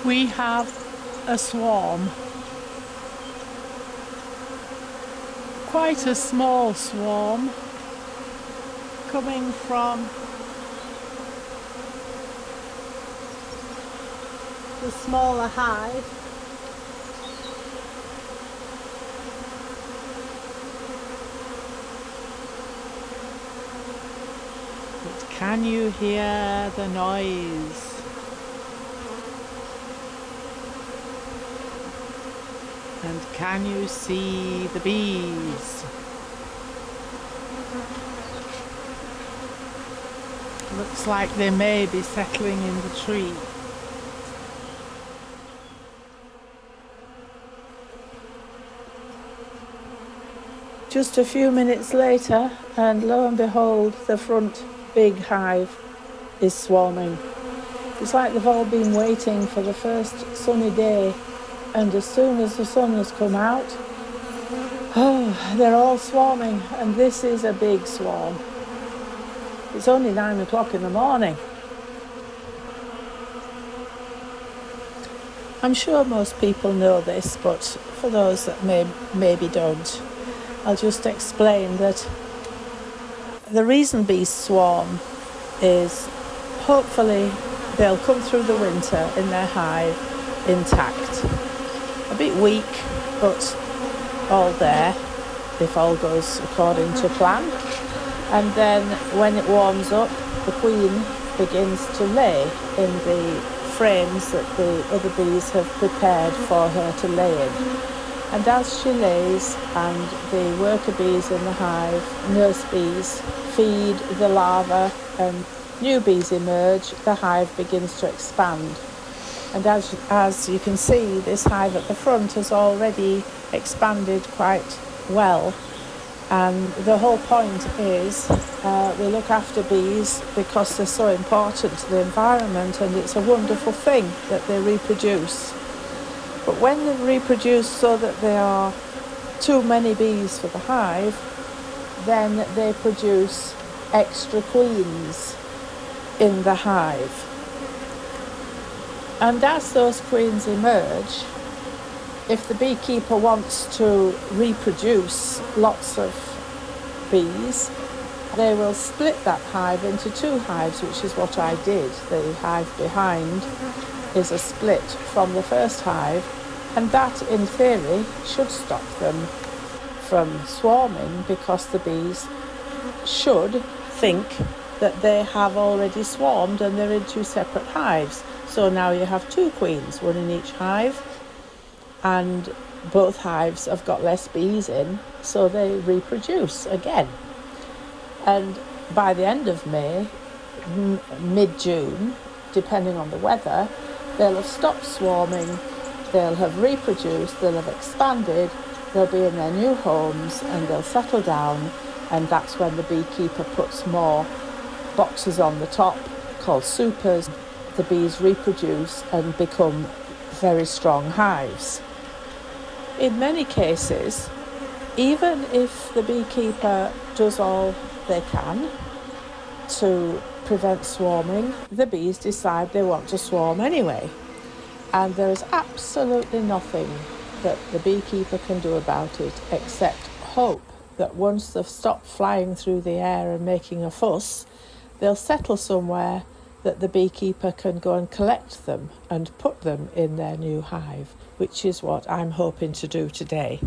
We have a swarm, quite a small swarm, coming from the smaller hive. But can you hear the noise? And can you see the bees? Looks like they may be settling in the tree. Just a few minutes later, and lo and behold, the front big hive is swarming. It's like they've all been waiting for the first sunny day, and as soon as the sun has come out, they're all swarming, and this is a big swarm. It's only 9 o'clock in the morning. I'm sure most people know this, but for those that maybe don't, I'll just explain that the reason bees swarm is hopefully they'll come through the winter in their hive intact. A bit weak, but all there, if all goes according to plan. And then when it warms up, the queen begins to lay in the frames that the other bees have prepared for her to lay in. And as she lays and the worker bees in the hive, nurse bees, feed the larvae and new bees emerge, the hive begins to expand. And as you can see, this hive at the front has already expanded quite well. And the whole point is we look after bees because they're so important to the environment, and it's a wonderful thing that they reproduce. But when they reproduce so that there are too many bees for the hive, then they produce extra queens in the hive. And as those queens emerge, if the beekeeper wants to reproduce lots of bees, they will split that hive into two hives, which is what I did. The hive behind is a split from the first hive, and that in theory should stop them from swarming, because the bees should think that they have already swarmed and they're in two separate hives. So now you have two queens, one in each hive, and both hives have got less bees in, so they reproduce again. And by the end of May, mid-June, depending on the weather, they'll have stopped swarming, they'll have reproduced, they'll have expanded, they'll be in their new homes and they'll settle down, and that's when the beekeeper puts more boxes on the top called supers. The bees reproduce and become very strong hives. In many cases, even if the beekeeper does all they can to prevent swarming, the bees decide they want to swarm anyway. And there is absolutely nothing that the beekeeper can do about it except hope that once they've stopped flying through the air and making a fuss, they'll settle somewhere that the beekeeper can go and collect them and put them in their new hive, which is what I'm hoping to do today.